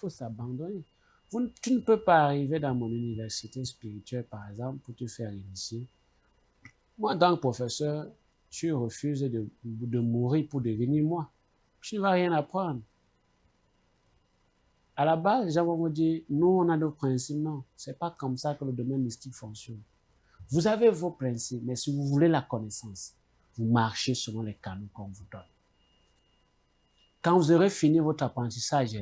faut s'abandonner. Tu ne peux pas arriver dans mon université spirituelle, par exemple, pour te faire initier. Moi, en tant que professeur, tu refuses de mourir pour devenir moi. Tu ne vas rien apprendre. À la base, les gens vont me dire, nous, on a nos principes. Non, ce n'est pas comme ça que le domaine mystique fonctionne. Vous avez vos principes, mais si vous voulez la connaissance, vous marchez selon les canaux qu'on vous donne. Quand vous aurez fini votre apprentissage,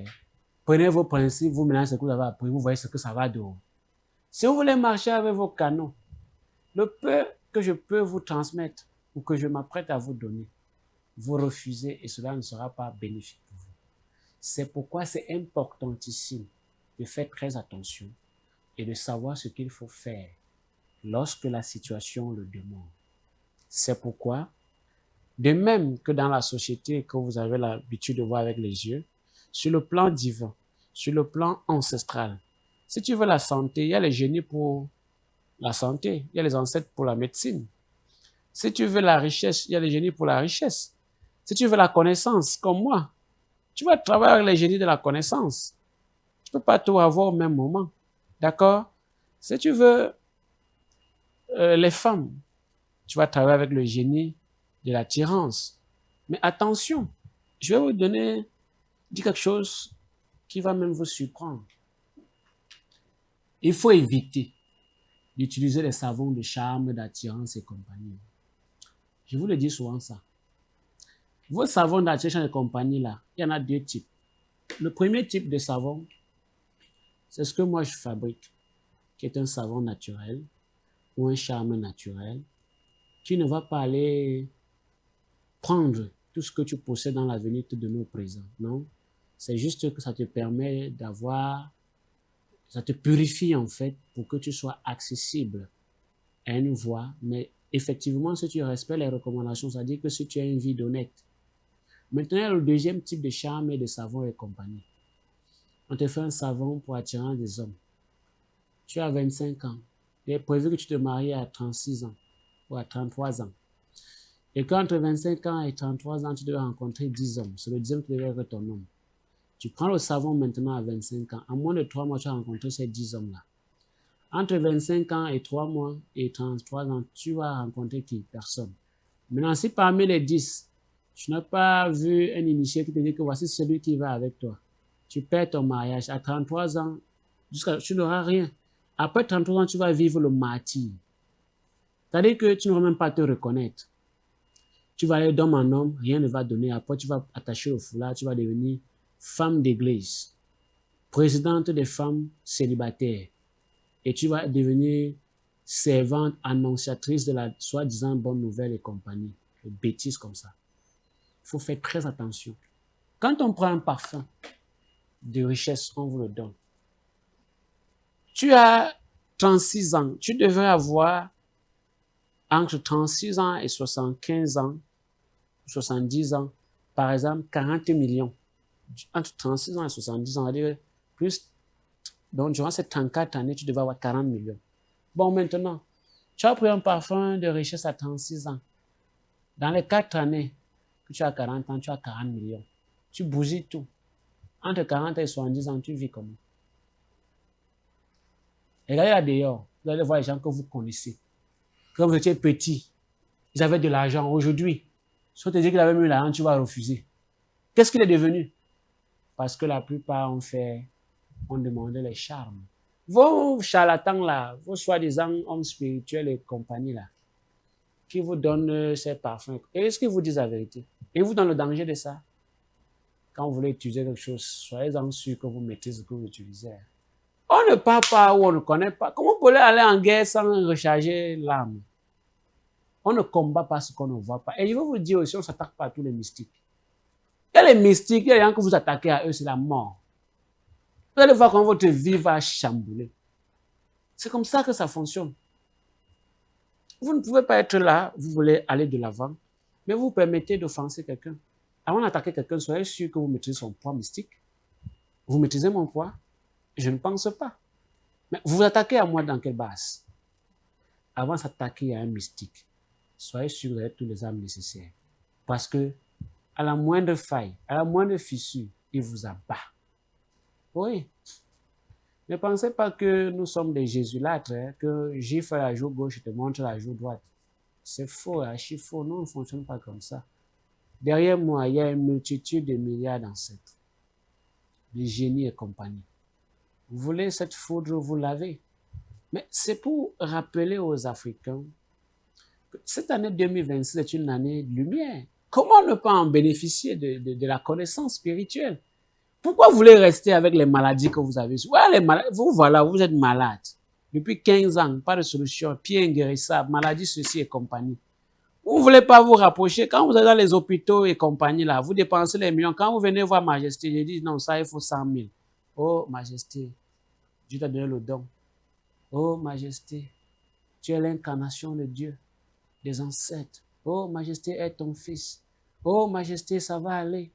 prenez vos principes, vous mélangez ce que vous avez appris, vous voyez ce que ça va dehors. Si vous voulez marcher avec vos canaux, le peu que je peux vous transmettre ou que je m'apprête à vous donner, vous refusez et cela ne sera pas bénéfique pour vous. C'est pourquoi c'est importantissime de faire très attention et de savoir ce qu'il faut faire lorsque la situation le demande. C'est pourquoi, de même que dans la société que vous avez l'habitude de voir avec les yeux, sur le plan divin, sur le plan ancestral, si tu veux la santé, il y a les génies pour la santé, il y a les ancêtres pour la médecine. Si tu veux la richesse, il y a les génies pour la richesse. Si tu veux la connaissance, comme moi, tu vas travailler avec les génies de la connaissance. Tu ne peux pas tout avoir au même moment. D'accord? Si tu veux les femmes, tu vas travailler avec le génie de l'attirance. Mais attention, je vais vous dire quelque chose qui va même vous surprendre. Il faut éviter d'utiliser les savons de charme, d'attirance et compagnie. Je vous le dis souvent ça. Vos savons d'attirance et compagnie là, il y en a deux types. Le premier type de savon, c'est ce que moi je fabrique, qui est un savon naturel ou un charme naturel, qui ne va pas aller prendre tout ce que tu possèdes dans l'avenir te donner au présent. Non, c'est juste que ça te permet d'avoir, ça te purifie en fait pour que tu sois accessible à une voie. Mais effectivement, si tu respectes les recommandations, ça dit que si tu as une vie d'honnête. Maintenant, il y a le deuxième type de charme et de savon et compagnie. On te fait un savon pour attirer des hommes. Tu as 25 ans. Il est prévu que tu te maries à 36 ans ou à 33 ans. Et qu'entre 25 ans et 33 ans, tu dois rencontrer 10 hommes. C'est le 10e qui devrait être ton homme. Tu prends le savon maintenant à 25 ans. En moins de 3 mois, tu as rencontré ces 10 hommes-là. Entre 25 ans et 3 mois et 33 ans, tu vas rencontrer qui? Personne. Maintenant, si parmi les 10, tu n'as pas vu un initié qui te dit que voici celui qui va avec toi, tu perds ton mariage à 33 ans, tu n'auras rien. Après 33 ans, tu vas vivre le martyre. C'est-à-dire que tu ne vas même pas te reconnaître. Tu vas aller d'homme en homme, rien ne va donner. Après, tu vas attacher le foulard, tu vas devenir femme d'église, présidente des femmes célibataires. Et tu vas devenir servante, annonciatrice de la soi-disant bonne nouvelle et compagnie. Des bêtises comme ça. Il faut faire très attention. Quand on prend un parfum de richesse, on vous le donne. Tu as 36 ans, tu devrais avoir entre 36 ans et 75 ans, 70 ans, par exemple, 40 millions. Entre 36 ans et 70 ans, c'est-à-dire plus. Donc, durant ces 34 années, tu devais avoir 40 millions. Bon, maintenant, tu as pris un parfum de richesse à 36 ans. Dans les 4 années que tu as 40 ans, tu as 40 millions. Tu bousilles tout. Entre 40 et 70 ans, tu vis comment? Regardez là dehors, vous allez voir les gens que vous connaissez. Quand vous étiez petit, ils avaient de l'argent. Aujourd'hui, si on te dit qu'il avait mis l'argent, tu vas refuser. Qu'est-ce qu'il est devenu? Parce que la plupart ont demandé les charmes. Vos charlatans là, vos soi-disant hommes spirituels et compagnie là, qui vous donnent ces parfums, est-ce qu'ils vous disent la vérité? Et vous dans le danger de ça? Quand vous voulez utiliser quelque chose, soyez-en sûr que vous maîtrisez ce que vous utilisez. On ne parle pas ou on ne connaît pas. Comment vous pouvez aller en guerre sans recharger l'âme? On ne combat pas ce qu'on ne voit pas. Et je veux vous dire aussi, on ne s'attaque pas à tous les mystiques. Il y a les mystiques, il y a les gens que vous attaquez à eux, c'est la mort. Vous allez voir comment votre vie va chambouler. C'est comme ça que ça fonctionne. Vous ne pouvez pas être là, vous voulez aller de l'avant, mais vous permettez d'offenser quelqu'un. Avant d'attaquer quelqu'un, soyez sûr que vous maîtrisez son poids mystique. Vous maîtrisez mon poids? Je ne pense pas. Mais vous vous attaquez à moi dans quelle base? Avant de s'attaquer à un mystique, soyez sûr que vous avez tous les armes nécessaires. Parce que à la moindre faille, à la moindre fissure, il vous abat. Oui. Ne pensez pas que nous sommes des jésulâtres, hein, que j'ai fait la joue gauche, je te montre la joue droite. C'est faux, archi faux. Nous, on ne fonctionne pas comme ça. Derrière moi, il y a une multitude de milliards d'ancêtres, de génies et compagnie. Vous voulez cette foudre, vous l'avez. Mais c'est pour rappeler aux Africains que cette année 2026 est une année de lumière. Comment ne pas en bénéficier de la connaissance spirituelle? Pourquoi vous voulez rester avec les maladies que vous avez? Ouais, vous, voilà, vous êtes malade. Depuis 15 ans, pas de solution, pied inguérissable, maladie, ceci et compagnie. Vous ne voulez pas vous rapprocher. Quand vous êtes dans les hôpitaux et compagnie, là, vous dépensez les millions. Quand vous venez voir Majesté, je dis non, ça, il faut 100 000. Oh, Majesté, Dieu t'a donné le don. Oh, Majesté, tu es l'incarnation de Dieu, des ancêtres. Oh, Majesté, est ton fils. Oh, Majesté, ça va aller.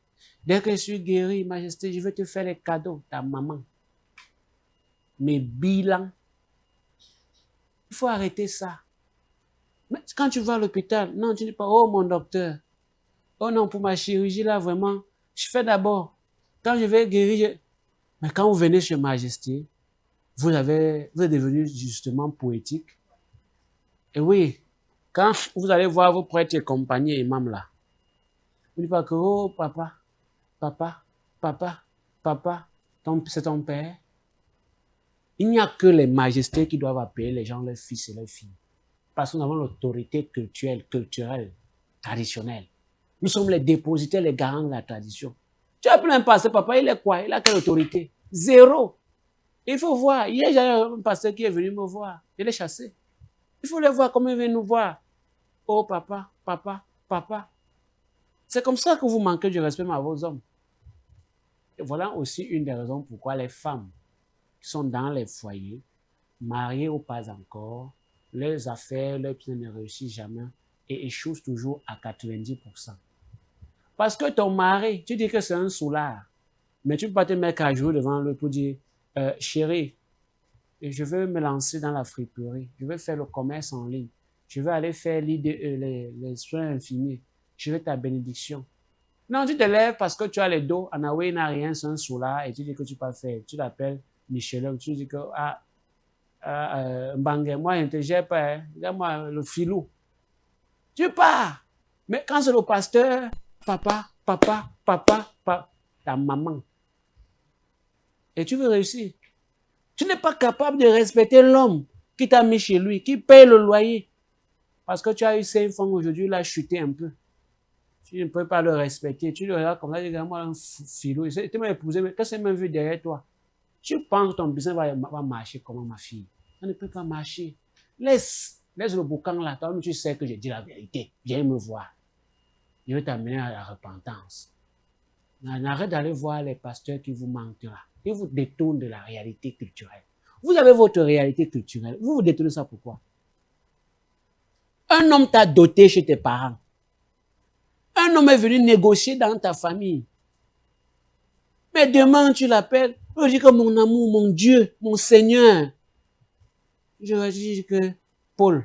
Dès que je suis guéri, Majesté, je vais te faire les cadeaux, ta maman. Mes bilans. Il faut arrêter ça. Mais quand tu vas à l'hôpital, non, tu dis pas, oh mon docteur, oh non, pour ma chirurgie là, vraiment, je fais d'abord. Quand je vais guérir, mais quand vous venez chez Majesté, vous êtes devenu justement poétique. Et oui, quand vous allez voir vos prêtres et compagnie et imams là, vous ne dites pas que, oh papa, papa, papa, papa, c'est ton père. Il n'y a que les majestés qui doivent appeler les gens leurs fils et leurs filles. Parce que nous avons l'autorité culturelle, traditionnelle. Nous sommes les dépositaires, les garants de la tradition. Tu as plein de pasteurs, papa, il est quoi? Il a quelle autorité? Zéro. Il faut voir. Hier, j'ai un pasteur qui est venu me voir. Je l'ai chassé. Il faut les voir comment il vient nous voir. Oh, papa, papa, papa. C'est comme ça que vous manquez du respect à vos hommes. Et voilà aussi une des raisons pourquoi les femmes qui sont dans les foyers, mariées ou pas encore, leurs affaires, leurs plans ne réussissent jamais et échouent toujours à 90%. Parce que ton mari, tu dis que c'est un soulard, mais tu ne peux pas te mettre à jouer devant lui pour dire chérie, je veux me lancer dans la friperie, je veux faire le commerce en ligne, je veux aller faire les soins infinis, je veux ta bénédiction. Non, tu te lèves parce que tu as les dos, Anaoué n'a rien, c'est un soulard, et tu dis que tu peux faire. Tu l'appelles Michelin, tu dis que Mbangé, moi je ne te gère pas, hein. Regarde-moi le filou. Tu pars. Mais quand c'est le pasteur, papa, papa, papa, papa, ta maman. Et tu veux réussir. Tu n'es pas capable de respecter l'homme qui t'a mis chez lui, qui paye le loyer. Parce que tu as eu 5 francs aujourd'hui, il a chuté un peu. Tu ne peux pas le respecter. Tu le regardes comme ça, tu dis, moi, un filou. Tu m'as épousé, mais qu'est-ce que c'est même vu derrière toi? Tu penses que ton business va marcher comment, ma fille? Ça ne peut pas marcher. Laisse le boucan là. Toi, tu sais que j'ai dit la vérité. Viens me voir. Je vais t'amener à la repentance. Arrête d'aller voir les pasteurs qui vous mentent là. Ils vous détournent de la réalité culturelle. Vous avez votre réalité culturelle. Vous vous détournez ça pourquoi? Un homme t'a doté chez tes parents. Un homme est venu négocier dans ta famille. Mais demain, tu l'appelles. Je dis que mon amour, mon Dieu, mon Seigneur. Je dis que Paul,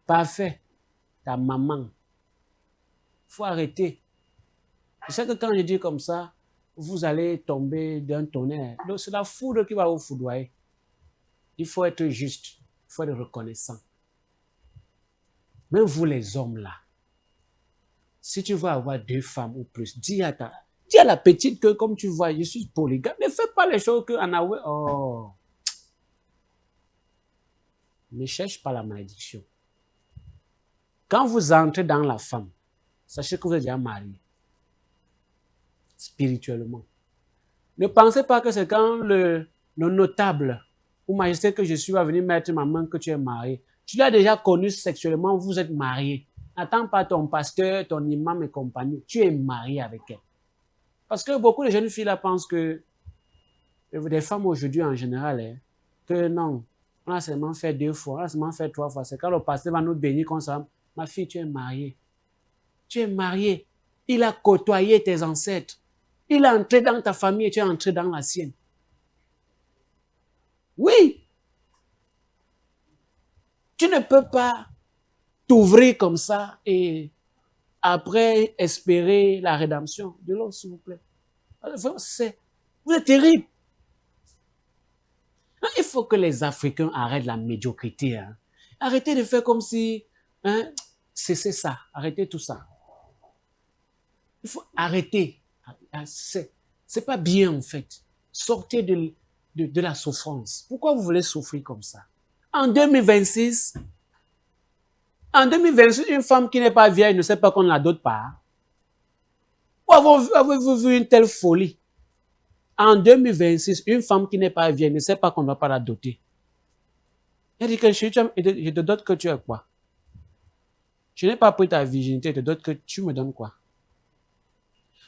parfait, ta maman. Il faut arrêter. Je sais que quand je dis comme ça, vous allez tomber d'un tonnerre. Donc c'est la foudre qui va vous foudroyer. Il faut être juste. Il faut être reconnaissant. Même vous les hommes là, si tu veux avoir 2 femmes ou plus, dis à la petite que comme tu vois, je suis polygame. Ne fais pas les choses que Anaoué. Oh. Ne cherche pas la malédiction. Quand vous entrez dans la femme, sachez que vous êtes déjà marié. Spirituellement. Ne pensez pas que c'est quand le notable ou majesté que je suis va venir mettre ma main que tu es marié. Tu l'as déjà connu sexuellement, vous êtes marié. N'attends pas ton pasteur, ton imam et compagnie. Tu es marié avec elle. Parce que beaucoup de jeunes filles là pensent que, des femmes aujourd'hui en général, hein, que non, on a seulement fait 2 fois, on a seulement fait 3 fois. C'est quand le pasteur va nous bénir qu'on s'en. Ma fille, tu es mariée. Tu es mariée. Il a côtoyé tes ancêtres. Il est entré dans ta famille et tu es entré dans la sienne. Oui. Tu ne peux pas t'ouvrir comme ça et après espérer la rédemption de l'autre, s'il vous plaît. Vous êtes terrible. faut que les Africains arrêtent la médiocrité. Hein. Arrêtez de faire comme si... Hein, c'est ça. Arrêtez tout ça. Il faut arrêter. C'est pas bien, en fait. Sortez de la souffrance. Pourquoi vous voulez souffrir comme ça? En 2026, une femme qui n'est pas vieille ne sait pas qu'on ne la dote pas. Où avez-vous vu une telle folie? En 2026, une femme qui n'est pas vieille ne sait pas qu'on ne va pas la doter. Elle dit que je te dote que tu es quoi? Je n'ai pas pris ta virginité, je te dote que tu me donnes quoi?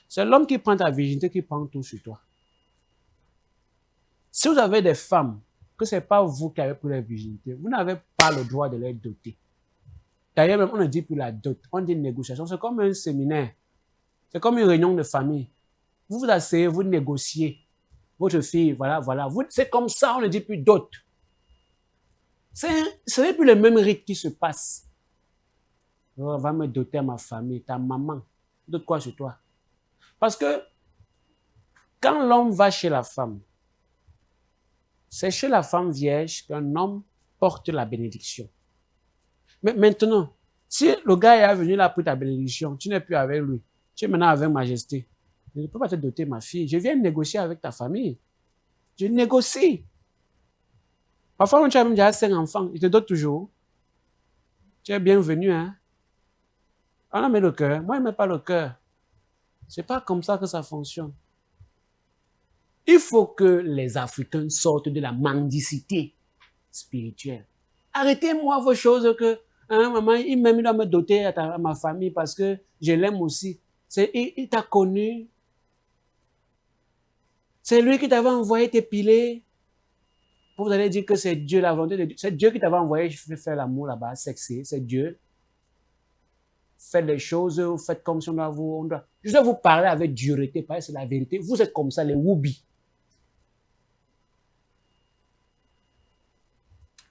C'est l'homme qui prend ta virginité qui prend tout sur toi. Si vous avez des femmes, que ce n'est pas vous qui avez pris la virginité, vous n'avez pas le droit de les doter. D'ailleurs, même on ne dit plus la dot, on dit négociation. C'est comme un séminaire. C'est comme une réunion de famille. Vous vous asseyez, vous négociez. Votre fille, voilà. C'est comme ça, on ne dit plus dot. Ce n'est plus le même rite qui se passe. On va me doter à ma famille, ta maman. Dote quoi sur toi? Parce que quand l'homme va chez la femme, c'est chez la femme vierge qu'un homme porte la bénédiction. Mais maintenant, si le gars est venu là pour ta bénédiction, tu n'es plus avec lui, tu es maintenant avec majesté. Je ne peux pas te doter ma fille. Je viens négocier avec ta famille. Je négocie. Parfois, tu as même déjà 5 enfants, il te dote toujours. Tu es bienvenu, hein? On a mis le cœur. Moi, je ne mets pas le cœur. C'est pas comme ça que ça fonctionne. Il faut que les Africains sortent de la mendicité spirituelle. Arrêtez-moi vos choses que, hein, maman, il doit me doter à ma famille parce que je l'aime aussi. Il t'a connu. C'est lui qui t'avait envoyé t'épiler. Vous allez dire que c'est Dieu, la volonté de Dieu. C'est Dieu qui t'avait envoyé faire l'amour là-bas, sexy. C'est Dieu. Faites les choses, faites comme si on doit. Je dois vous parler avec dureté, parce que c'est la vérité. Vous êtes comme ça, les woubi.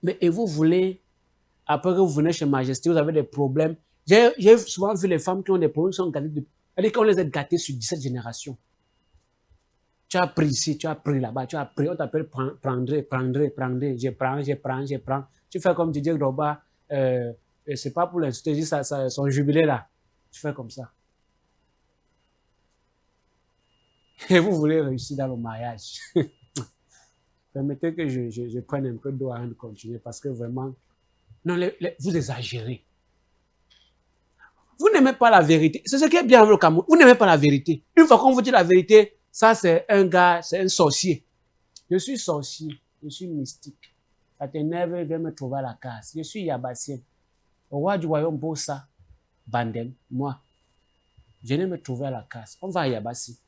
Mais et vous voulez, après que vous venez chez Majesté, vous avez des problèmes. J'ai souvent vu les femmes qui ont des problèmes, qui sont gâtées. C'est-à-dire qu'on les a gâtées sur 17 générations. Tu as pris ici, tu as pris là-bas, tu as pris, on t'appelle prendre. Je prends. Tu fais comme Didier Drogba, c'est pas pour l'insulter, juste son jubilé là. Tu fais comme ça. Et vous voulez réussir dans le mariage. Permettez que je prenne un peu d'eau avant de continuer parce que vraiment, non, vous exagérez. Vous n'aimez pas la vérité. C'est ce qui est bien avec le Cameroun. Vous n'aimez pas la vérité. Une fois qu'on vous dit la vérité, ça c'est un gars, c'est un sorcier. Je suis sorcier, je suis mystique. Ça t'énerve, viens me trouver à la case. Je suis Yabassien. Au roi du royaume Bossa, Bandem, moi. Venez me trouver à la case. On va à Yabassi.